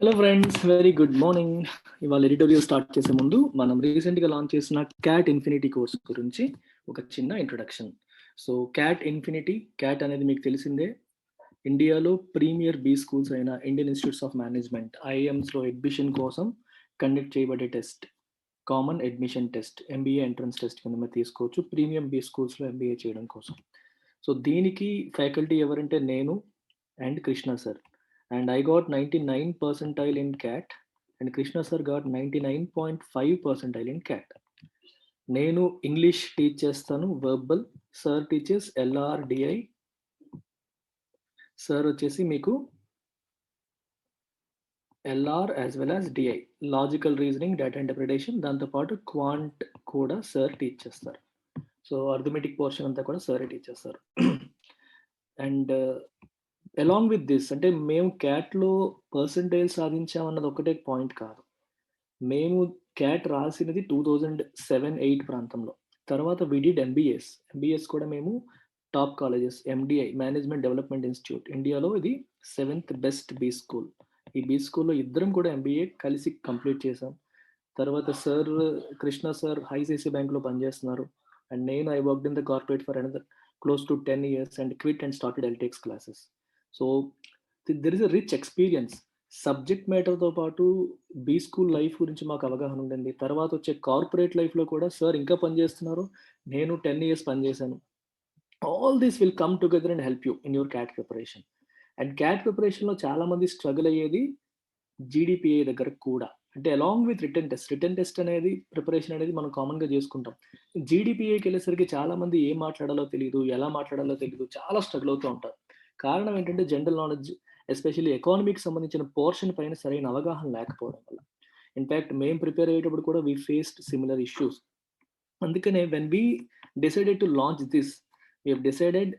Hello friends, very good morning. ఇవాళ editorial start చేసే ముందు మనం రీసెంట్గా లాంచ్ చేసిన క్యాట్ ఇన్ఫినిటీ కోర్స్ గురించి ఒక చిన్న introduction. So CAT infinity, CAT అనేది మీకు తెలిసిందే. ఇండియాలో ప్రీమియర్ బీ స్కూల్స్ అయిన ఇండియన్ ఇన్స్టిట్యూట్స్ ఆఫ్ మేనేజ్మెంట్ ఐఐఎమ్స్లో అడ్మిషన్ కోసం కండక్ట్ చేయబడే test, common admission test, MBA entrance test కింద మీరు తీసుకోవచ్చు ప్రీమియం బీ స్కూల్స్లో ఎంబీఏ చేయడం కోసం. సో దీనికి ఫ్యాకల్టీ ఎవరంటే నేను and Krishna sir. And I got 99 percentile in CAT and Krishna sir got 99.5 percentile in CAT. నేను ఇంగ్లీష్ టీచ్ చేస్తాను వర్బల్, సార్ టీచర్స్ ఎల్ఆర్డిఐ. సార్ వచ్చేసి మీకు LR as well as DI, logical reasoning, data interpretation, దాంతోపాటు quant కూడా sir teach చేస్తారు. So arithmetic portion అంతా కూడా సారే టీచ్ చేస్తారు. అండ్ అలాంగ్ విత్ దిస్, అంటే మేము క్యాట్లో పర్సంటైల్ సాధించామన్నది ఒకటే పాయింట్ కాదు. మేము క్యాట్ రాసినది 2007-8 ప్రాంతంలో. తర్వాత విడిడ్ ఎంబీఎస్ కూడా మేము top colleges, MDI management development institute, ఇండియాలో ఇది 7th బెస్ట్ బీ స్కూల్. ఈ బీ స్కూల్లో ఇద్దరం కూడా ఎంబీఏ కలిసి కంప్లీట్ చేసాం. తర్వాత సార్ కృష్ణ సార్ ఐసిఐసిఐ బ్యాంక్లో పనిచేస్తున్నారు అండ్ నేను I worked in the corporate for another close to 10 years and quit and started Eltex classes. So there is a rich experience. Subject మ్యాటర్తో పాటు బీ స్కూల్ లైఫ్ గురించి మాకు అవగాహన ఉండింది. తర్వాత వచ్చే కార్పొరేట్ లైఫ్లో కూడా సార్ ఇంకా పనిచేస్తున్నారు, నేను 10 years పనిచేశాను. All this will come together and help you in your CAT preparation. And CAT ప్రిపరేషన్లో చాలామంది స్ట్రగుల్ అయ్యేది జీడిపిఏ దగ్గర కూడా. అంటే అలాంగ్ విత్ రిటర్న్ టెస్ట్ అనేది ప్రిపరేషన్ అనేది మనం కామన్గా చేసుకుంటాం. జీడిపిఏకి వెళ్ళేసరికి చాలామంది ఏం మాట్లాడాలో తెలియదు, ఎలా మాట్లాడాలో తెలియదు, చాలా స్ట్రగుల్ అవుతూ ఉంటారు. కారణం ఏంటంటే జనరల్ నాలెడ్జ్, ఎస్పెషల్లీ ఎకానమీకి సంబంధించిన పోర్షన్ పైన సరైన అవగాహన లేకపోవడం వల్ల. ఇన్ఫ్యాక్ట్ మేము ప్రిపేర్ అయ్యేటప్పుడు కూడా వీ ఫేస్డ్ సిమిలర్ ఇష్యూస్. అందుకనే when we decided to launch this, we have decided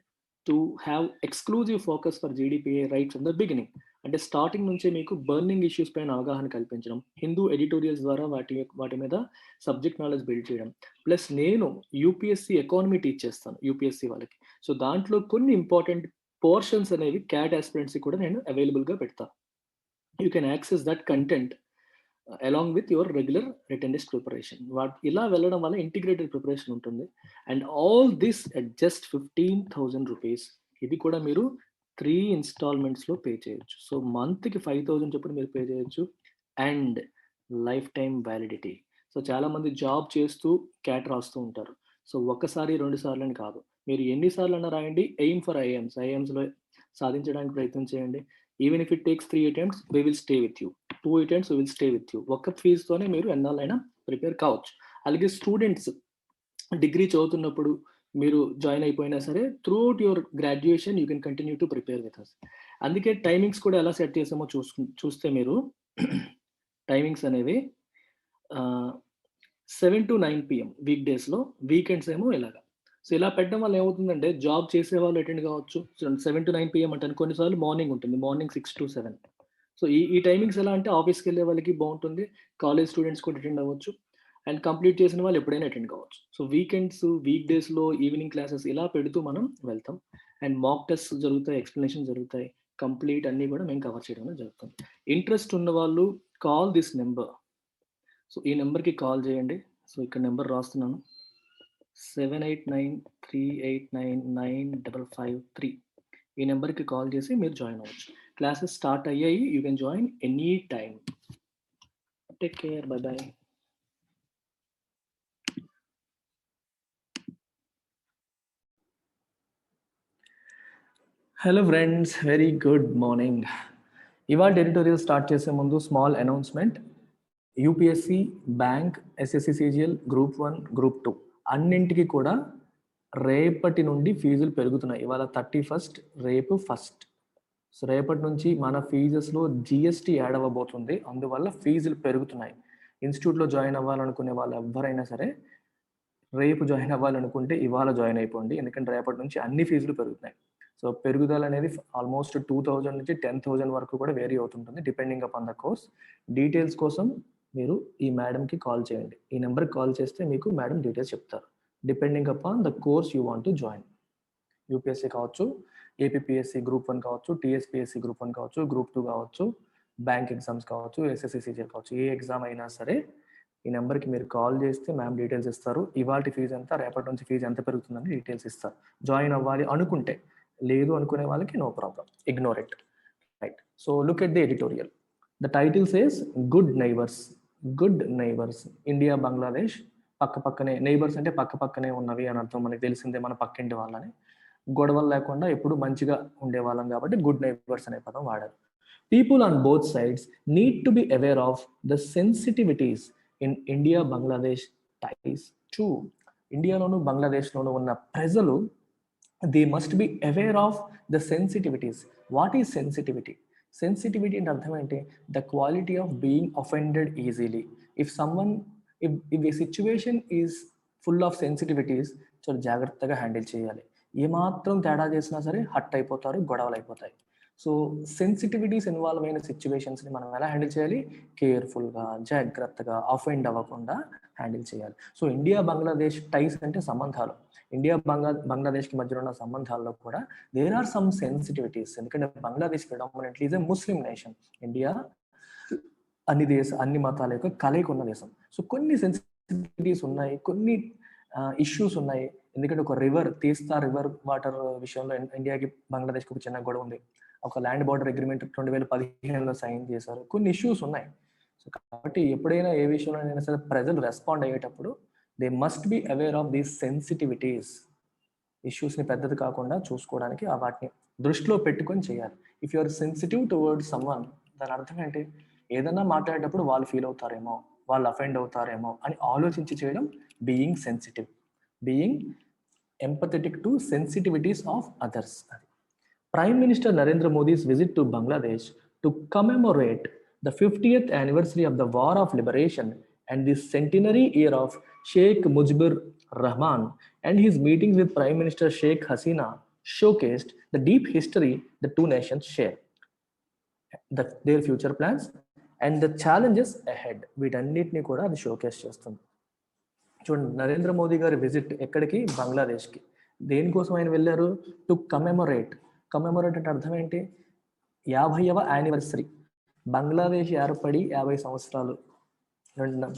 to have exclusive focus for GDPI right from the beginning. అంటే స్టార్టింగ్ నుంచే మీకు బర్నింగ్ ఇష్యూస్ పైన అవగాహన కల్పించడం, హిందూ ఎడిటోరియల్స్ ద్వారా వాటి మీద సబ్జెక్ట్ నాలెడ్జ్ బిల్డ్ చేయడం. ప్లస్ నేను యూపీఎస్సీ ఎకానమీ టీచ్ చేస్తాను యూపీఎస్సీ వాళ్ళకి. సో దాంట్లో కొన్ని ఇంపార్టెంట్ పోర్షన్స్ అనేవి క్యాట్ ఆస్పిరెంట్స్కి కూడా నేను అవైలబుల్గా పెడతాను. You can access that content along with your regular written test preparation. ఇలా వెళ్ళడం వల్ల ఇంటిగ్రేటెడ్ ప్రిపరేషన్ ఉంటుంది. And all this at just 15,000 rupees. ఇది కూడా మీరు 3 ఇన్స్టాల్మెంట్స్లో పే చేయొచ్చు. సో మంత్కి 5,000 చొప్పున మీరు పే చేయొచ్చు. And life time validity. So చాలామంది జాబ్ చేస్తూ క్యాట్ రాస్తూ ఉంటారు. సో ఒకసారి 2 సార్లు అని కాదు, మీరు ఎన్నిసార్లు అన్నా రాయండి. ఎయిమ్ ఫర్ ఐఎమ్స్లో సాధించడానికి ప్రయత్నం చేయండి. Even if it takes 3 attempts, we will stay with you. 2 attempts, we will stay with you. ఒక్క ఫీజుతోనే మీరు ఎన్నాళ్ళైనా ప్రిపేర్ కావచ్చు. అలాగే స్టూడెంట్స్ డిగ్రీ చదువుతున్నప్పుడు మీరు జాయిన్ అయిపోయినా సరే, throughout your graduation you can continue to prepare with us. అందుకే టైమింగ్స్ కూడా ఎలా సెట్ చేసామో చూస్తే మీరు టైమింగ్స్ అనేవి 7 to 9 PM వీక్ డేస్లో, వీకెండ్స్ ఏమో ఇలాగా. సో ఇలా పెట్టడం వల్ల ఏమవుతుందంటే జాబ్ చేసే వాళ్ళు అటెండ్ కావచ్చు. 7 to 9 PM అంటే కొన్నిసార్లు మార్నింగ్ ఉంటుంది, మార్నింగ్ 6 to 7. సో ఈ టైమింగ్స్ ఎలా అంటే ఆఫీస్కి వెళ్ళే వాళ్ళకి బాగుంటుంది, కాలేజ్ స్టూడెంట్స్ కూడా అటెండ్ అవ్వచ్చు అండ్ కంప్లీట్ చేసిన వాళ్ళు ఎప్పుడైనా అటెండ్ కావచ్చు. సో వీకెండ్స్, వీక్ డేస్లో ఈవినింగ్ క్లాసెస్ ఇలా పెడుతూ మనం వెళ్తాం. అండ్ మాక్ టెస్ట్ జరుగుతాయి, ఎక్స్ప్లెనేషన్ జరుగుతాయి, కంప్లీట్ అన్నీ కూడా మేము కవర్ చేయడం జరుగుతుంది. ఇంట్రెస్ట్ ఉన్న వాళ్ళు కాల్ దిస్ నెంబర్. సో ఈ నెంబర్కి కాల్ చేయండి. సో ఇక్కడ నెంబర్ రాస్తున్నాను, 7893899553. ఈ నెంబర్కి కాల్ చేసి మీరు జాయిన్ అవ్వచ్చు. క్లాసెస్ స్టార్ట్ అయ్యాయి, you can join any time. Take care, by by. Hello friends, very good morning. ఇవాళ ఎడిటోరియల్ స్టార్ట్ చేసే ముందు small announcement. UPSC, bank, SSC CGL, group 1, group 2 అన్నింటికి కూడా రేపటి నుండి ఫీజులు పెరుగుతున్నాయి. ఇవాళ 31st, రేపు 1st. సో రేపటి నుంచి మన ఫీజెస్లో జిఎస్టీ యాడ్ అవ్వబోతుంది, అందువల్ల ఫీజులు పెరుగుతున్నాయి. ఇన్స్టిట్యూట్లో జాయిన్ అవ్వాలనుకునే వాళ్ళు ఎవరైనా సరే రేపు జాయిన్ అవ్వాలనుకుంటే ఇవాళ జాయిన్ అయిపోండి, ఎందుకంటే రేపటి నుంచి అన్ని ఫీజులు పెరుగుతున్నాయి. సో పెరుగుదల అనేది ఆల్మోస్ట్ 2,000 నుంచి 10,000 వరకు కూడా వేరీ అవుతుంటుంది depending upon the course. Details కోసం మీరు ఈ మేడంకి కాల్ చేయండి. ఈ నెంబర్కి కాల్ చేస్తే మీకు మేడం డీటెయిల్స్ చెప్తారు depending upon the course you want to join. UPSC కావచ్చు, ఏపీపీఎస్సీ గ్రూప్ 1 కావచ్చు, టీఎస్పీఎస్సీ గ్రూప్ 1 కావచ్చు, గ్రూప్ 2 కావచ్చు, బ్యాంక్ ఎగ్జామ్స్ కావచ్చు, SSC కావచ్చు, ఏ ఎగ్జామ్ అయినా సరే ఈ నెంబర్కి మీరు కాల్ చేస్తే మ్యామ్ డీటెయిల్స్ ఇస్తారు. ఇవాళ ఫీజు ఎంత, రేపటి నుంచి ఫీజు ఎంత పెరుగుతుందని డీటెయిల్స్ ఇస్తారు. జాయిన్ అవ్వాలి అనుకుంటే, లేదు అనుకునే వాళ్ళకి no problem, ignore it. Right. So look at the editorial. The title says good neighbours. Good neighbours, India Bangladesh పక్క పక్కనే, నైబర్స్ అంటే పక్క పక్కనే ఉన్నవి అని అర్థం. మనకి తెలిసిందే మన పక్కింటి వాళ్ళని, గొడవలు లేకుండా ఎప్పుడు మంచిగా ఉండేవాళ్ళం కాబట్టి గుడ్ నైబర్స్ అనే పదం వాడారు. People on both sides need to be aware of the sensitivities in India Bangladesh ties too. ఇండియాలోను బంగ్లాదేశ్లోను ఉన్న ప్రజలు, they must be aware of the sensitivities. What is sensitivity? Sensitivity అంటే అర్థం ఏంటి? The quality of being offended easily. If a situation is full of sensitivities, చాలా జాగ్రత్తగా handle చేయాలి. ఏమాత్రం తేడా చేసినా సరే హట్ అయిపోతారు, గొడవలు అయిపోతాయి. సో సెన్సిటివిటీస్ ఇన్వాల్వ్ అయిన సిచ్యువేషన్స్ని మనం ఎలా హ్యాండిల్ చేయాలి? కేర్ఫుల్గా, జాగ్రత్తగా, అఫెండ్ అవ్వకుండా హ్యాండిల్ చేయాలి. సో ఇండియా బంగ్లాదేశ్ టైస్ అంటే సంబంధాలు. ఇండియా బంగ్లాదేశ్కి మధ్యలో ఉన్న సంబంధాల్లో కూడా దేర్ ఆర్ సమ్ సెన్సిటివిటీస్. ఎందుకంటే Bangladesh predominantly is a Muslim nation. India అన్ని మతాల యొక్క కలయిక ఉన్న దేశం. సో కొన్ని సెన్సిటివిటీస్ ఉన్నాయి, కొన్ని ఇష్యూస్ ఉన్నాయి. ఎందుకంటే ఒక తీస్తా రివర్ వాటర్ విషయంలో ఇండియాకి బంగ్లాదేశ్కి ఒక చిన్న గొడవ ఉంది. ఒక ల్యాండ్ బార్డర్ అగ్రిమెంట్ 2015లో సైన్ చేశారు. కొన్ని ఇష్యూస్ ఉన్నాయి. సో కాబట్టి ఎప్పుడైనా ఏ విషయంలో సరే ప్రజలు రెస్పాండ్ అయ్యేటప్పుడు they must be aware of these sensitivities. ఇష్యూస్ని పెద్దది కాకుండా చూసుకోవడానికి వాటిని దృష్టిలో పెట్టుకొని చేయాలి. If you are sensitive towards someone, దాని అర్థం ఏంటి? ఏదన్నా మాట్లాడేటప్పుడు వాళ్ళు ఫీల్ అవుతారేమో, వాళ్ళు అఫెండ్ అవుతారేమో అని ఆలోచించి చేయడం being sensitive, being empathetic to sensitivities of others. అది Prime Minister Narendra Modi's visit to Bangladesh to commemorate the 50th anniversary of the War of Liberation and the centenary year of Sheikh Mujibur Rahman and his meetings with Prime Minister Sheikh Hasina showcased the deep history the two nations share, their future plans and the challenges ahead. వీటన్నిటిని కూడా అది showcase చేస్తుంది. చూడండి, నరేంద్ర మోదీ గారి visit ఎక్కడికి? బంగ్లాదేశ్కి. దేనికోసం ఆయన వెళ్ళారు? టు కమెమొరేట్. కమెమొరేట్ అంటే అర్థం ఏంటి? 50వ యానివర్సరీ. బంగ్లాదేశ్ ఏర్పడి 50 సంవత్సరాలు,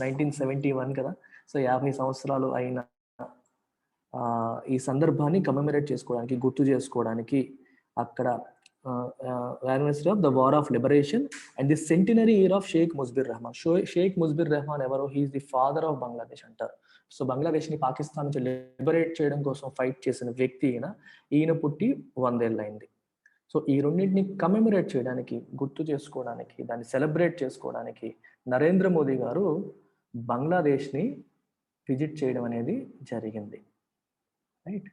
1971 కదా. సో 50 సంవత్సరాలు అయిన ఈ సందర్భాన్ని కమెమొరేట్ చేసుకోవడానికి, గుర్తు చేసుకోవడానికి అక్కడ anniversary of the war of liberation and the centenary year of Sheikh Mujibur Rahman. Sheikh Mujibur Rahman ఎవరు? He is the father of Bangladesh అంటారు. సో బంగ్లాదేశ్ని పాకిస్తాన్ నుంచి లిబరేట్ చేయడం కోసం ఫైట్ చేసిన వ్యక్తి ఈయన పుట్టి 100 ఏళ్ళు అయింది. సో ఈ రెండింటిని కమెమొరేట్ చేయడానికి, గుర్తు చేసుకోవడానికి, దాన్ని సెలబ్రేట్ చేసుకోవడానికి నరేంద్ర మోదీ గారు బంగ్లాదేశ్ని విజిట్ చేయడం అనేది జరిగింది. Right.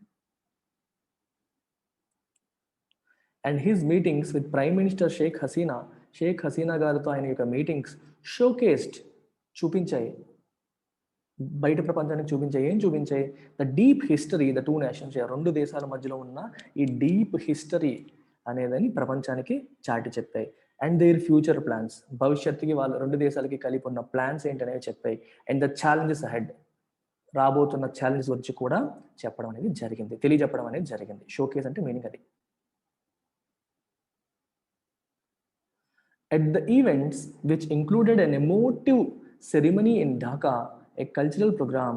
And his meetings with prime minister Sheikh Hasina గారితో ఆయన యొక్క మీటింగ్స్ షోకేస్డ్, చూపించాయి, బయట ప్రపంచానికి చూపించాయి. ఏం చూపించాయి? The deep history the two nations, రెండు దేశాల మధ్యలో ఉన్న ఈ డీప్ హిస్టరీ అనేదని ప్రపంచానికి చాటి చెప్పాయి. అండ్ దేర్ ఫ్యూచర్ ప్లాన్స్, భవిష్యత్తుకి వాళ్ళ రెండు దేశాలకి కలిపి ఉన్న ప్లాన్స్ ఏంటనేవి చెప్పాయి. అండ్ ద ఛాలెంజెస్ అహెడ్, రాబోతున్న ఛాలెంజెస్ గురించి కూడా చెప్పడం అనేది జరిగింది, తెలియజెప్పడం అనేది జరిగింది. షోకేస్ అంటే మీనింగ్ అది. At the events, which included an emotive ceremony in Dhaka, a cultural program,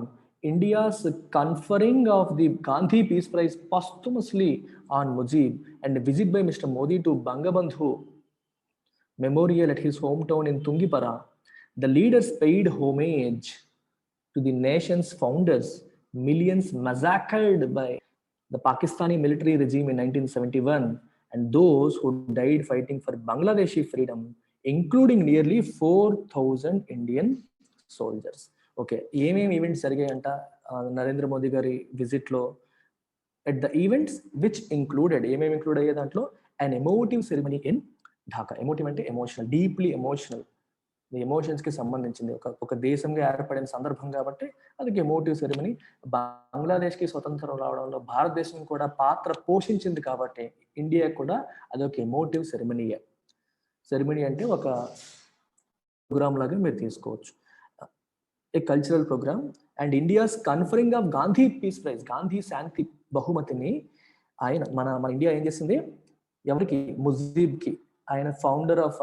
India's conferring of the Gandhi Peace Prize posthumously on Mujib, and a visit by Mr. Modi to Bangabandhu Memorial at his hometown in Tungipara, the leaders paid homage to the nation's founders, millions massacred by the Pakistani military regime in 1971, and those who died fighting for Bangladeshi freedom, including nearly 4,000 Indian soldiers. Okay, ఏమేమి events జరిగాయంట నరేంద్ర మోదీ గారి విజిట్లో? At the events which included, ఏమేమి include అయ్యే దాంట్లో? An emotive ceremony in Dhaka. Emotive అంటే emotional, deeply emotional, ఎమోషన్స్కి సంబంధించింది. ఒక దేశంగా ఏర్పడిన సందర్భం కాబట్టి అది ఎమోటివ్ సెరిమనీ. బంగ్లాదేశ్కి స్వతంత్రం రావడంలో భారతదేశం కూడా పాత్ర పోషించింది కాబట్టి ఇండియా కూడా అదొక ఎమోటివ్ సెరిమనీయే. సెరిమనీ అంటే ఒక ప్రోగ్రామ్ లాగా మీరు తీసుకోవచ్చు, a cultural program. And India's conferring of Gandhi peace prize, Gandhi శాంతి బహుమతిని మన ఇండియా ఏం చేసింది? ఎవరికి? ముజీబ్కి. ఆయన founder of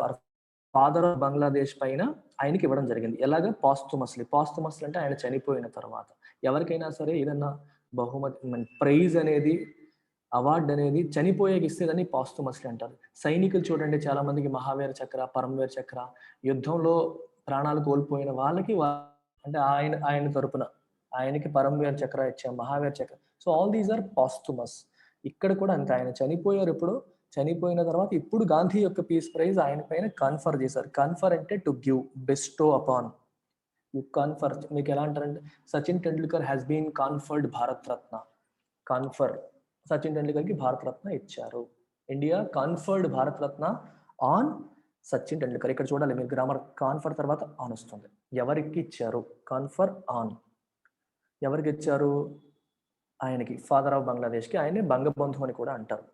father of Bangladesh పైన ఆయనకి ఇవ్వడం జరిగింది. ఎలాగ? పాస్తుమస్లీ అంటే ఆయన చనిపోయిన తర్వాత ఎవరికైనా సరే ఏదన్నా బహుమతి, ప్రైజ్ అనేది, అవార్డు అనేది చనిపోయేకి ఇస్తేదని పాస్తుమస్లీ అంటారు. సైనికులు చూడండి, చాలా మందికి మహావీర చక్ర, పరమవీర చక్ర, యుద్ధంలో ప్రాణాలు కోల్పోయిన వాళ్ళకి అంటే ఆయన తరపున ఆయనకి పరమవీర చక్ర ఇచ్చాం, Mahavir Chakra. So all these are posthumous. ఇక్కడ కూడా అంతే, ఆయన చనిపోయారు. ఇప్పుడు చనిపోయిన తర్వాత ఇప్పుడు గాంధీ యొక్క పీస్ ప్రైజ్ ఆయన పైన కన్ఫర్ చేశారు. కన్ఫర్ అంటే to give, bestow upon. You confer. మీకు ఎలా అంటారంటే Sachin Tendulkar has been conferred Bharat Ratna. Confer, Sachin టెండూల్కర్కి భారత రత్న ఇచ్చారు. India conferred Bharat Ratna on Sachin Tendulkar. ఇక్కడ చూడాలి మీరు గ్రామర్, కాన్ఫర్ తర్వాత ఆన్ వస్తుంది. ఎవరికి ఇచ్చారు? Confer on. ఎవరికి ఇచ్చారు? ఆయనకి, ఫాదర్ ఆఫ్ బంగ్లాదేశ్కి. ఆయనే బంగబంధు అని కూడా అంటారు.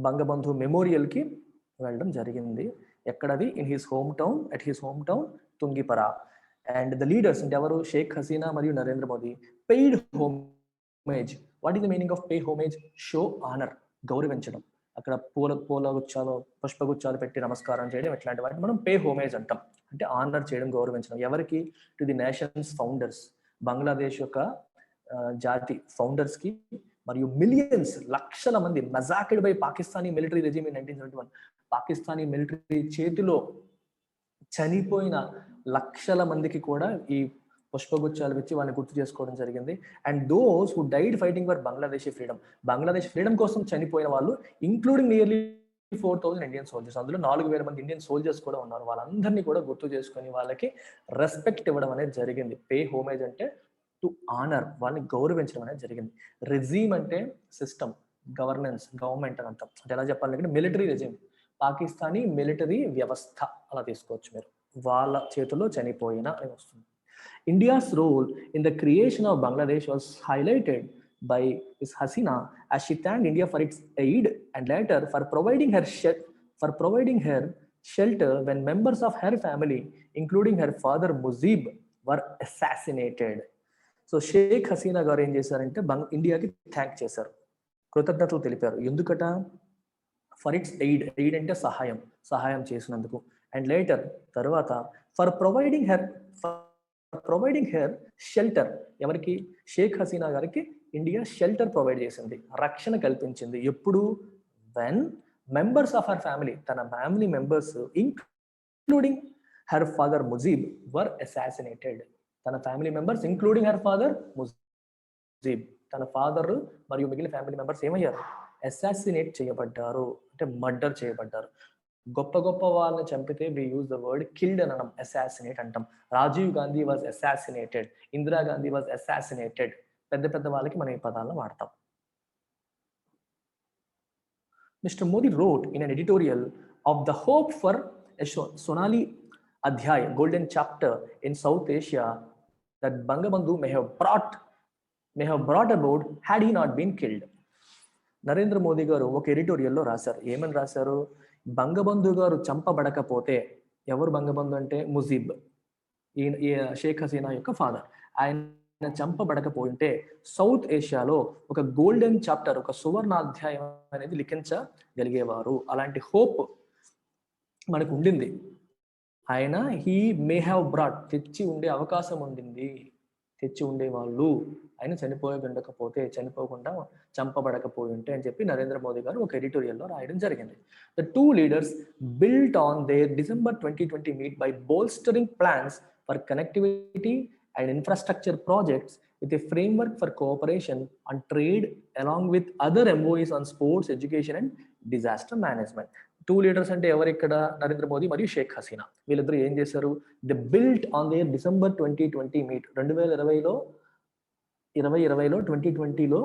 బంగబంధు మెమోరియల్కి వెళ్ళడం జరిగింది. ఎక్కడది? In his home town, at his home town Tungipara. And the leaders అంటే ఎవరు? షేక్ హసీనా మరియు Narendra Modi paid homage. What is the meaning of pay homage? Show honour, గౌరవించడం. అక్కడ పూల గుచ్చాలు, పుష్పగుచ్చాలు పెట్టి నమస్కారం చేయడం, ఇట్లాంటి వాటిని మనం పే హోమేజ్ అంటాం. అంటే ఆనర్ చేయడం, గౌరవించడం. ఎవరికి? To the nation's founders, Bangladesh యొక్క జాతి ఫౌండర్స్ కి, మరియు మిలియన్స్, లక్షల మంది massacred by Pakistani military regime in 1971. Pakistani military చేతిలో చనిపోయిన లక్షల మందికి కూడా ఈ పుష్పగుచ్చాలు ఇచ్చి వాళ్ళని గుర్తు చేసుకోవడం జరిగింది. And those who died fighting for Bangladesh freedom, Bangladesh freedom కోసం చనిపోయిన వాళ్ళు, ఇంక్లూడింగ్ నియర్లీ 4,000 ఇండియన్ సోల్జర్స్, అందులో 4,000 మంది ఇండియన్ సోల్జర్స్ కూడా ఉన్నారు. వాళ్ళందరినీ కూడా గుర్తు చేసుకొని వాళ్ళకి రెస్పెక్ట్ ఇవ్వడం అనేది జరిగింది. పే హోమేజ్ అంటే టు ఆనర్, వాళ్ళని గౌరవించడం అనేది జరిగింది. రెజీమ్ అంటే సిస్టమ్, గవర్నెన్స్, గవర్నమెంట్ అని అంటాం. అంటే ఎలా చెప్పాలంటే మిలిటరీ రెజీమ్, పాకిస్తానీ మిలిటరీ వ్యవస్థ అలా తీసుకోవచ్చు మీరు. వాళ్ళ చేతుల్లో చనిపోయిన అని వస్తుంది. India's role in the creation of Bangladesh was highlighted by Ms. Hasina as she thanked India for its aid and later for providing her shelter when members of her family, including her father Mujib, were assassinated. So Sheikh Hasina గారు ఏం చేశారంటే ఇండియాకి thank చేశారు, కృతజ్ఞతలు తెలిపారు. ఎందుకట? For its aid, aid అంటే సహాయం చేసినందుకు. అండ్ లేటర్, తర్వాత, ఫర్ ప్రొవైడింగ్ హెర్ షెల్టర్. ఎవరికి? షేక్ హసీనా గారికి ఇండియా షెల్టర్ ప్రొవైడ్ చేసింది, రక్షణ కల్పించింది. ఎప్పుడు? When members of her family, తన family members including her father Mujib were assassinated. తన family members including her father Mujib, తన ఫాదర్ మరియు మిగిలిన ఫ్యామిలీ మెంబర్స్ ఏమయ్యారు? అసాసినేట్ చేయబడ్డారు, అంటే మర్డర్ చేయబడ్డారు. గొప్ప గొప్ప వాళ్ళని చంపితే we use the word killed అనడం, అసాసినేట్ అంటాం. Rajiv Gandhi was assassinated, Indira Gandhi was assassinated. పెద్ద పెద్ద వాళ్ళకి మనం ఈ పదాలను వాడతాం. Mr. Modi wrote in an editorial of the hope for a Sonali Adhyay, golden chapter in South Asia, that Bangabandhu may have brought about had he not been killed. Narendra Modi గారు ఒక ఎడిటోరియల్లో రాశారు. ఏమని రాశారు? బంగబంధు గారు చంపబడకపోతే, ఎవరు బంగబంధు అంటే? ముజీబ్, ఈ షేక్ హసీనా యొక్క ఫాదర్. ఆయన చంపబడకపోయింటే సౌత్ ఏషియాలో ఒక గోల్డెన్ చాప్టర్, ఒక సువర్ణాధ్యాయం అనేది లిఖించగలిగేవారు. అలాంటి హోప్ మనకు ఉండింది. ఆయన హీ మే హ్యావ్ బ్రాట్, తెచ్చి ఉండే అవకాశం ఉండింది, తెచ్చి ఉండేవాళ్ళు. ఆయన చనిపోకుండా చంపబడకపోయి ఉంటే అని చెప్పి నరేంద్ర మోదీ గారు ఒక ఎడిటోరియల్లో రాయడం జరిగింది. The two leaders built on their December 2020 meet by bolstering plans for connectivity and infrastructure projects with a framework for cooperation on trade along with other MOUs on sports, education and disaster management. Two leaders అంటే ఎవరు ఇక్కడ? నరేంద్ర మోదీ మరియు షేక్ హసీనా. వీళ్ళిద్దరూ ఏం చేశారు? The built on their December 2020 meet. 2020లో 2020లో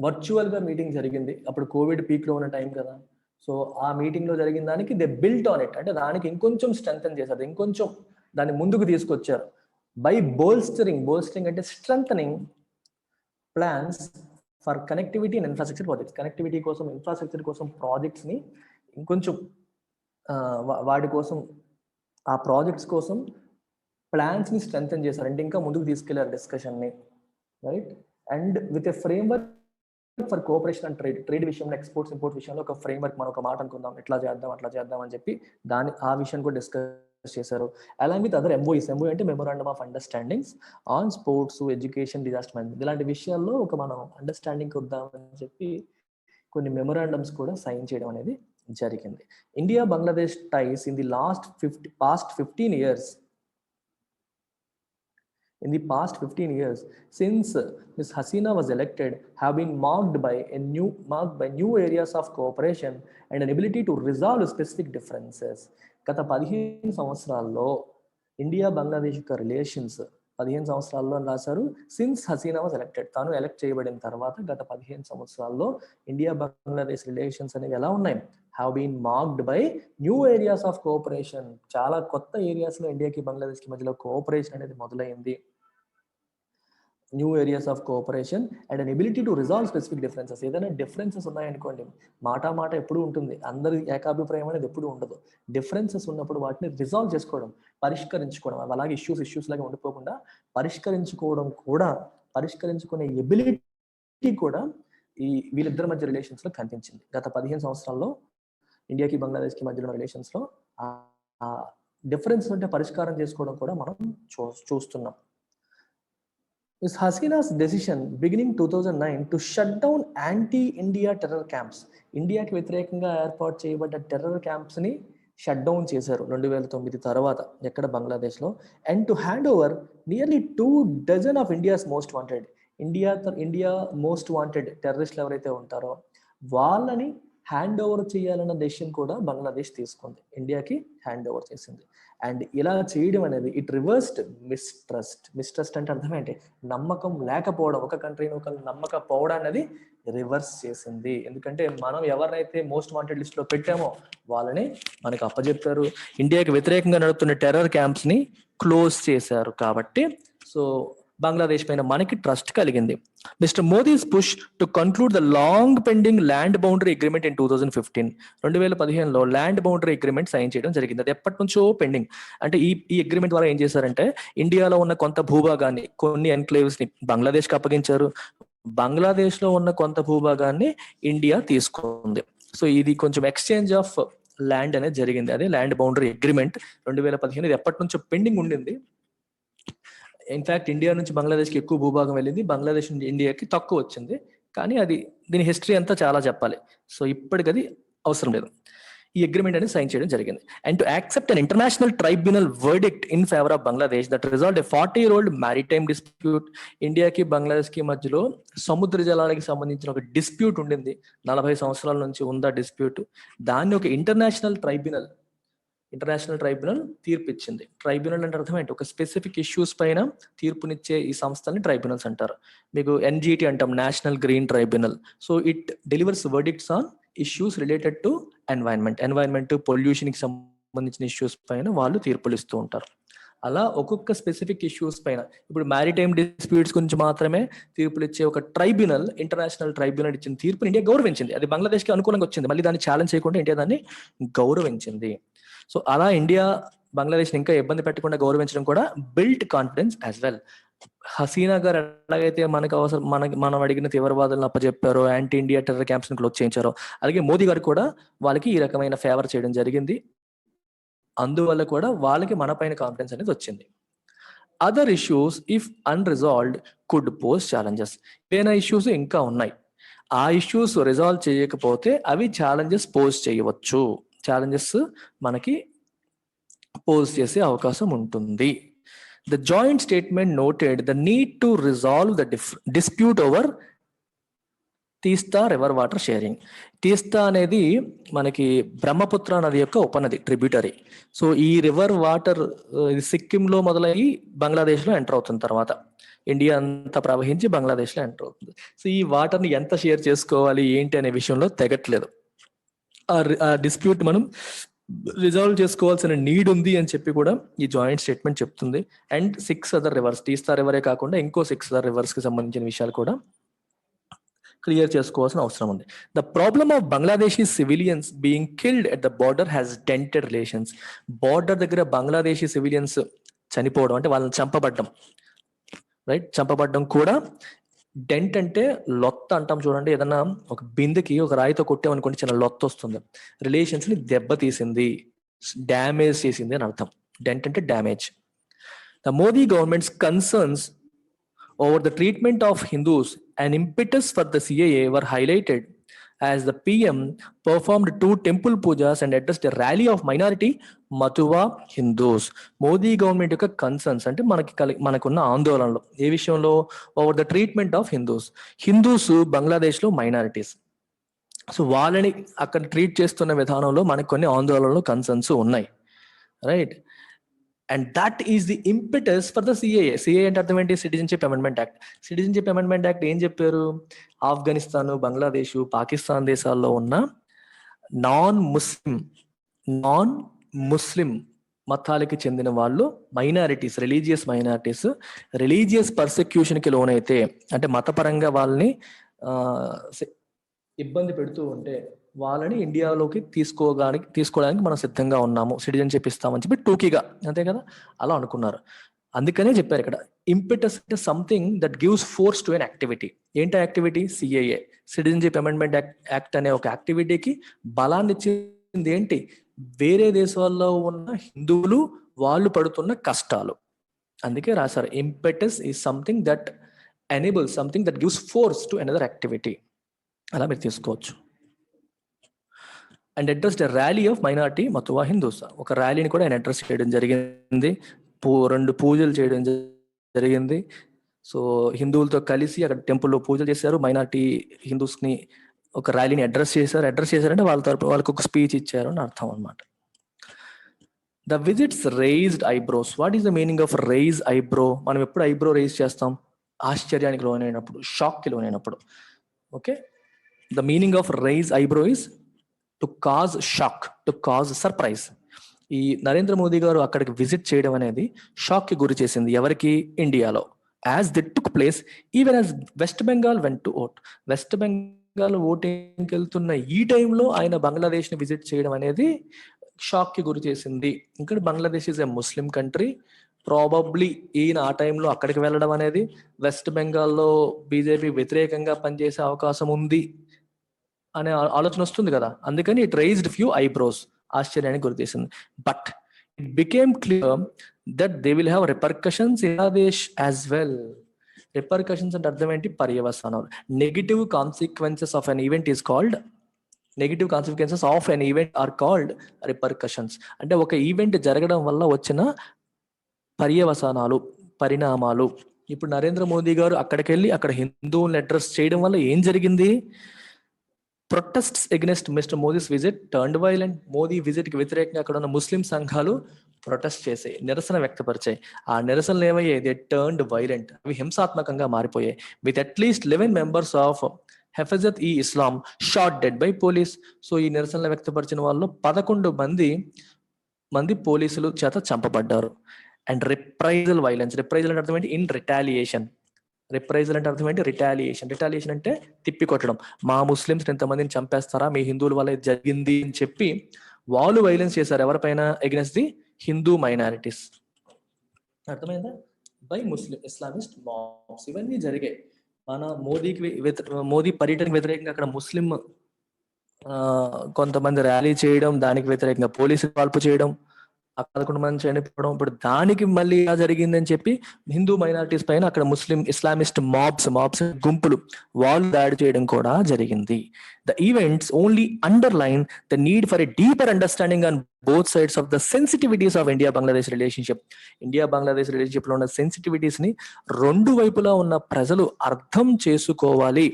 virtual గా మీటింగ్ జరిగింది. అప్పుడు కోవిడ్ పీక్ లో ఉన్న టైం కదా. సో ఆ మీటింగ్ లో జరిగిన దానికి దే బిల్ట్ ఆన్ ఇట్, అంటే దానికి ఇంకొంచెం స్ట్రెంథెన్ చేశారు, ఇంకొంచెం దాన్ని ముందుకు తీసుకొచ్చారు. బై బోల్స్టరింగ్ అంటే strengthening plans for connectivity and infrastructure projects. Connectivity కోసం, ఇన్ఫ్రాస్ట్రక్చర్ కోసం ప్రాజెక్ట్స్ ని ఇంకొంచెం వాటి కోసం, ఆ ప్రాజెక్ట్స్ కోసం ప్లాన్స్ ని స్ట్రెంథెన్ చేశారు, అంటే ఇంకా ముందుకు తీసుకెళ్లారు డిస్కషన్ ని, right. And with a framework for cooperation and trade విషయంలో, ఎక్స్పోర్ట్స్ ఇంపోర్ట్ విషయంలో ఒక ఫ్రేమ్వర్క్, మనం ఒక మాట అనుకుందాం, ఎట్లా చేద్దాం అట్లా చేద్దాం అని చెప్పి ఆ విషయాన్ని కూడా డిస్కస్ చేశారు. అలాంగ్ విత్ అదర్ ఎంఓఈస్ అంటే memorandum of understandings on sports, education, disaster management, ఇలాంటి విషయాల్లో ఒక మనం అండర్స్టాండింగ్ వద్దామని చెప్పి కొన్ని మెమోరాండమ్స్ కూడా సైన్ చేయడం అనేది జరిగింది. India Bangladesh ties in the past 15 years, in the past 15 years since Ms. Hasina was elected, have been marked by new areas of cooperation and an ability to resolve specific differences. గత 15 సంవత్సరాల్లో India Bangladesh యొక్క relations 15 సంవత్సరాల్లో రాశారు. Since Hasina was elected, తాను elect చేయబడిన తర్వాత గత 15 సంవత్సరాల్లో ఇండియా బంగ్లాదేశ్ రిలేషన్స్ అనేవి ఎలా ఉన్నాయి? Have been marked by new areas of cooperation. చాలా కొత్త ఏరియాస్ లో ఇండియాకి బంగ్లాదేశ్కి మధ్యలో కోఆపరేషన్ అనేది మొదలైంది. New areas of cooperation and an ability to resolve specific differences. ఏదైనా డిఫరెన్సెస్ ఉన్నాయనుకోండి, మాట ఎప్పుడు ఉంటుంది, అందరి ఏకాభిప్రాయం అనేది ఎప్పుడు ఉండదు. డిఫరెన్సెస్ ఉన్నప్పుడు వాటిని రిజాల్వ్ చేసుకోవడం, పరిష్కరించుకోవడం, అలాగే ఇష్యూస్ లాగా ఉండిపోకుండా పరిష్కరించుకునే ఎబిలిటీ కూడా ఈ వీళ్ళిద్దరి మధ్య రిలేషన్స్ లో కనిపించింది. గత 15 సంవత్సరాల్లో ఇండియాకి బంగ్లాదేశ్కి మధ్యలో రిలేషన్స్ లో డిఫరెన్స్ అంటే పరిష్కారం చేసుకోవడం కూడా మనం చూస్తున్నాం. Ms. Hasina's decision beginning 2009 to shut down anti-India terror camps, ఇండియాకి వ్యతిరేకంగా ఏర్పాటు చేయబడ్డ టెర్రర్ క్యాంప్స్ ని షట్ డౌన్ చేశారు 2009 తర్వాత ఎక్కడ బంగ్లాదేశ్లో. And to hand over nearly 2 dozen of India's most wanted, India most wanted టెర్రరిస్టులు ఎవరైతే ఉంటారో వాళ్ళని హ్యాండ్ ఓవర్ చేయాలన్న డెసిషన్ కూడా బంగ్లాదేశ్ తీసుకుంది, ఇండియాకి హ్యాండ్ ఓవర్ చేసింది. అండ్ ఇలా చేయడం అనేది ఇట్ రివర్స్డ్ మిస్ట్రస్ట్ అంటే అర్థం ఏంటి? నమ్మకం లేకపోవడం, ఒక కంట్రీని ఒక నమ్మకపోవడం అనేది రివర్స్ చేసింది. ఎందుకంటే మనం ఎవరినైతే మోస్ట్ వాంటెడ్ లిస్ట్ లో పెట్టామో వాళ్ళని మనకి అప్పచెప్పారు, ఇండియాకి వ్యతిరేకంగా నడుపుతున్న టెర్రర్ క్యాంప్స్ ని క్లోజ్ చేశారు. కాబట్టి సో బంగ్లాదేశ్ పైన మనకి ట్రస్ట్ కలిగింది. Mister Modi's push to conclude the long pending land boundary agreement in 2015. 2015లో ల్యాండ్ బౌండరీ అగ్రిమెంట్ సైన్ చేయడం జరిగింది. అది ఎప్పటి నుంచో పెండింగ్. అంటే ఈ అగ్రిమెంట్ ద్వారా ఏం చేశారంటే ఇండియాలో ఉన్న కొంత భూభాగాన్ని, కొన్ని ఎన్క్లేవ్స్ ని బంగ్లాదేశ్కి అప్పగించారు, బంగ్లాదేశ్ లో ఉన్న కొంత భూభాగాన్ని ఇండియా తీసుకుంది. సో ఇది కొంచెం ఎక్స్చేంజ్ ఆఫ్ ల్యాండ్ అనేది జరిగింది. అదే ల్యాండ్ బౌండరీ అగ్రిమెంట్ 2015. ఇది ఎప్పటి నుంచో పెండింగ్ ఉండింది. ఇన్ఫాక్ట్ ఇండియా నుంచి బంగ్లాదేశ్కి ఎక్కువ భూభాగం వెళ్ళింది, బంగ్లాదేశ్ నుంచి ఇండియాకి తక్కువ వచ్చింది. కానీ దీని హిస్టరీ అంతా చాలా చెప్పాలి. సో ఇప్పటికి అది అవసరం లేదు. ఈ అగ్రిమెంట్ అనేది సైన్ చేయడం జరిగింది. And to accept an international tribunal verdict in favour of Bangladesh that resolved a 40-year-old maritime dispute. ఇండియాకి బంగ్లాదేశ్కి మధ్యలో సముద్ర జలాలకి సంబంధించిన ఒక డిస్ప్యూట్ ఉండింది, 40 సంవత్సరాల నుంచి ఉందా డిస్ప్యూట్. దాన్ని ఒక ఇంటర్నేషనల్ ట్రైబ్యునల్ తీర్పిచ్చింది. ట్రైబ్యునల్ అంటే అర్థం ఏంటి? ఒక స్పెసిఫిక్ ఇష్యూస్ పైన తీర్పునిచ్చే ఈ సంస్థల్ని ట్రైబ్యునల్స్ అంటారు. మీకు NGT అంటాం, national green tribunal. So it delivers verdicts on issues related to environment, pollution కి సంబంధించిన ఇష్యూస్ పైన వాళ్ళు తీర్పులు ఇస్తూ ఉంటారు. అలా ఒక్కొక్క స్పెసిఫిక్ ఇష్యూస్ పైన, ఇప్పుడు మ్యారిటైమ్ డిస్ప్యూట్స్ గురించి మాత్రమే తీర్పులు ఇచ్చే ఒక ఇంటర్నేషనల్ ట్రైబ్యునల్ ఇచ్చిన తీర్పుని ఇండియా గౌరవించింది. అది బంగ్లాదేశ్కి అనుకూలంగా వచ్చింది, మళ్ళీ దాన్ని ఛాలెంజ్ చేయకుండా ఇండియా దాన్ని గౌరవించింది. సో అలా ఇండియా బంగ్లాదేశ్ ఇంకా ఇబ్బంది పెట్టకుండా గౌరవించడం కూడా built confidence as well. Hasina గారు ఎలాగైతే మనం అడిగిన తీవ్రవాదులను అప్పచెప్పారో, యాంటీ ఇండియా టెర్రర్ క్యాంప్స్ ని క్లోజ్ చేయించారో, అలాగే మోదీ గారు కూడా వాళ్ళకి ఈ రకమైన ఫేవర్ చేయడం జరిగింది. అందువల్ల కూడా వాళ్ళకి మన పైన కాన్ఫిడెన్స్ అనేది వచ్చింది. Other issues if unresolved could pose challenges. ఏదైనా ఇష్యూస్ ఇంకా ఉన్నాయి, ఆ ఇష్యూస్ రిజాల్వ్ చేయకపోతే అవి ఛాలెంజెస్ పోజ్ చేయవచ్చు. ఛాలెంజెస్ మనకి పోజ్ చేసే అవకాశం ఉంటుంది. The joint statement noted the need to resolve the dispute over తీస్తా రివర్ వాటర్ షేరింగ్. తీస్తా అనేది మనకి బ్రహ్మపుత్ర నది యొక్క ఉపనది, ట్రిబ్యూటరీ. సో ఈ రివర్ వాటర్ సిక్కింలో మొదలయ్యి బంగ్లాదేశ్లో ఎంటర్ అవుతుంది, తర్వాత ఇండియా అంతా ప్రవహించి బంగ్లాదేశ్లో ఎంటర్ అవుతుంది. సో ఈ వాటర్ని ఎంత షేర్ చేసుకోవాలి ఏంటి అనే విషయంలో తెగట్లేదు. ఆ డిస్ప్యూట్ మనం రిజాల్వ్ చేసుకోవాల్సిన నీడ్ ఉంది అని చెప్పి కూడా ఈ జాయింట్ స్టేట్మెంట్ చెప్తుంది. అండ్ 6 అదర్ రివర్స్, తీస్తా రివరే కాకుండా ఇంకో 6 అదర్ రివర్స్ కి సంబంధించిన విషయాలు కూడా క్లియర్ చేసుకోవాల్సిన అవసరం ఉంది. The problem of Bangladeshi civilians being killed at the border has dented relations. Border దగ్గర బంగ్లాదేశీ సివిలియన్స్ చనిపోవడం అంటే వాళ్ళని చంపబడ్డం కూడా డెంట్ అంటే లొత్త అంటాం చూడండి, ఏదన్నా ఒక బిందెకి ఒక రాయితో కొట్టామనుకోండి చిన్న లొత్త వస్తుంది. రిలేషన్స్ ని దెబ్బతీసింది, డ్యామేజ్ చేసింది అని అర్థం. డెంట్ అంటే damage. The Modi governments concerns over the treatment of Hindus and impetus for the CAA were highlighted as the PM performed 2 temple pujas and addressed a rally of minority Matuwa Hindus. Modi government యొక్క concerns అంటే మనకున్న ఆందోళనలు ఏ విషయంలో? Over the treatment of Hindus బంగ్లాదేశ్లో minorities. So వాళ్ళని అక్కడ treat చేస్తున్న విధానంలో మనకు కొన్ని ఆందోళనలు, కన్సర్న్స్ ఉన్నాయి, right? And that is the impetus for the CAA. CAA అంటే అర్థం ఏంటి? Citizenship amendment act. Citizenship amendment act ఏం చెప్పారు? ఆఫ్ఘనిస్తాన్, బంగ్లాదేశ్, పాకిస్తాన్ దేశాల్లో ఉన్న నాన్ ముస్లిం మతాలకి చెందిన వాళ్ళు, మైనారిటీస్, రిలీజియస్ పర్సెక్యూషన్కి లోనైతే, అంటే మతపరంగా వాళ్ళని ఇబ్బంది పెడుతూ ఉంటే వాళ్ళని ఇండియాలోకి తీసుకోవడానికి మనం సిద్ధంగా ఉన్నాము, సిటిజన్షిప్ ఇస్తామని చెప్పి టూకీగా, అంతే కదా, అలా అనుకున్నారు. అందుకనే చెప్పారు ఇక్కడ ఇంపెటస్ అంటే something that gives force to an activity. ఏంటి activity? CAA, citizenship amendment act అనే ఒక యాక్టివిటీకి బలాన్ని ఇచ్చింది. ఏంటి? వేరే దేశాల్లో ఉన్న హిందువులు వాళ్ళు పడుతున్న కష్టాలు. అందుకే రాశారు impetus is something that enables, something that gives force to another activity. అలా మీరు తీసుకోవచ్చు. And addressed rally of minority Matua Hindus. ఒక ర్యాలీని కూడా ఆయన అడ్రస్ చేయడం జరిగింది, 2 పూజలు చేయడం జరిగింది. సో హిందువులతో కలిసి అక్కడ టెంపుల్లో పూజలు చేశారు, మైనారిటీ హిందూస్ని ఒక ర్యాలీని అడ్రస్ చేశారంటే వాళ్ళకి ఒక స్పీచ్ ఇచ్చారు అని అర్థం అనమాట. The visits raised eyebrows. What is the meaning of raise eyebrow? మనం ఎప్పుడు ఐబ్రో రైజ్ చేస్తాం? ఆశ్చర్యానికి లోనైనప్పుడు, షాక్కి లోనైనప్పుడు. Okay, the meaning of raise eyebrow is to cause shock, to cause surprise. ఈ నరేంద్ర మోదీ గారు అక్కడికి విజిట్ చేయడం అనేది షాక్ కి గురి చేసింది. ఎవరికి? ఇండియాలో. As it took place even as West Bengal went to vote. West Bengal ఓటింగ్కి వెళ్తున్న ఈ టైంలో ఆయన బంగ్లాదేశ్ ని విజిట్ చేయడం అనేది షాక్ కి గురి చేసింది. ఇంకా Bangladesh is a Muslim country. Probably ఈయన ఆ టైంలో అక్కడికి వెళ్ళడం అనేది వెస్ట్ బెంగాల్లో బీజేపీ వ్యతిరేకంగా పనిచేసే అవకాశం ఉంది అనే ఆలోచన వస్తుంది కదా. అందుకని ఇట్ రైజ్డ్ ఫ్యూ ఐబ్రోస్, ఆశ్చర్యానికి గురి చేసింది. But it became clear that they will have repercussions in Bangladesh as well. Repercussions అంటే అర్థం ఏంటి? పర్యవసానాలు. Negative consequences of an event is called or called repercussions. అంటే ఒక ఈవెంట్ జరగడం వల్ల వచ్చిన పర్యవసానాలు, పరిణామాలు. ఇప్పుడు నరేంద్ర మోదీ గారు అక్కడికి వెళ్ళి అక్కడ హిందువులను అడ్రస్ చేయడం వల్ల ఏం జరిగింది? Protests against mister Modi's visit turned violent. Modi visit కి వ్యతిరేకంగా అక్కడ ఉన్న ముస్లిం సంఘాలు ప్రొటెస్ట్ చేసాయి, నిరసన వ్యక్తపరిచాయి. ఆ నిరసనలు ఏమయ్యాయి? దే టర్న్డ్ వైలెంట్, అవి హింసాత్మకంగా మారిపోయాయి. With at least 11 members of Hefazat e Islam shot dead by police. So ఈ నిరసనలు వ్యక్తపరిచిన వాళ్ళు 11 మంది పోలీసులు చేత చంపబడ్డారు. And రిప్రైజల్ violence. రిప్రైజల్ అంటే అర్థం ఏంటి? In retaliation. రిప్రైజల్ అంటే అర్థం ఏంటి? రిటాలియేషన్ అంటే తిప్పి కొట్టడం. మా ముస్లిమ్స్ ఎంతమందిని చంపేస్తారా, మీ హిందువుల వల్ల జరిగింది అని చెప్పి వాళ్ళు వైలెన్స్ చేశారు. ఎవరిపైన? Against the Hindu minorities. అర్థమైందా? By Muslim Islamist mobs. ఇవన్నీ జరిగాయి. మన మోదీ పర్యటనకు వ్యతిరేకంగా అక్కడ ముస్లిం కొంతమంది ర్యాలీ చేయడం, దానికి వ్యతిరేకంగా పోలీసులు కాల్పు చేయడం, 11 మంది చనిపోవడం. ఇప్పుడు దానికి మళ్ళీ ఇలా జరిగిందని చెప్పి హిందూ మైనారిటీస్ పైన అక్కడ ముస్లిం ఇస్లామిస్ట్ మాబ్స్ గుంపులు వాళ్ళు దాడి చేయడం కూడా జరిగింది. The events only underline the need for a deeper understanding on both sides of the sensitivities of India Bangladesh relationship. India Bangladesh relationship లో ఉన్న సెన్సిటివిటీస్ ని 2 వైపులా ఉన్న ప్రజలు అర్థం చేసుకోవాలి,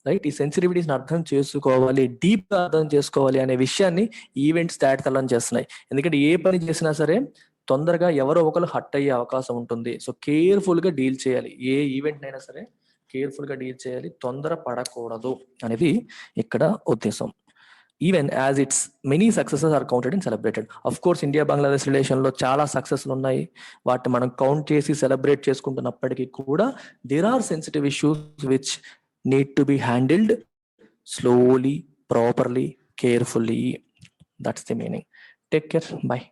రైట్? ఈ సెన్సిటివిటీస్ని అర్థం చేసుకోవాలి, డీప్ గా అర్థం చేసుకోవాలి అనే విషయాన్ని ఈవెంట్స్ తేటతెల్లం చేస్తున్నాయి. ఎందుకంటే ఏ పని చేసినా సరే తొందరగా ఎవరో ఒకరు హట్ అయ్యే అవకాశం ఉంటుంది. సో కేర్ఫుల్ గా డీల్ చేయాలి, ఏ ఈవెంట్ అయినా సరే కేర్ఫుల్ గా డీల్ చేయాలి, తొందర పడకూడదు అనేది ఇక్కడ ఉద్దేశం. Even as its many successes are counted and celebrated. Of course India Bangladesh relation లో చాలా సక్సెస్లు ఉన్నాయి, వాటిని మనం కౌంట్ చేసి సెలబ్రేట్ చేసుకుంటున్నప్పటికీ కూడా there are sensitive issues which need to be handled slowly, properly, carefully. That's the meaning. Take care. Bye.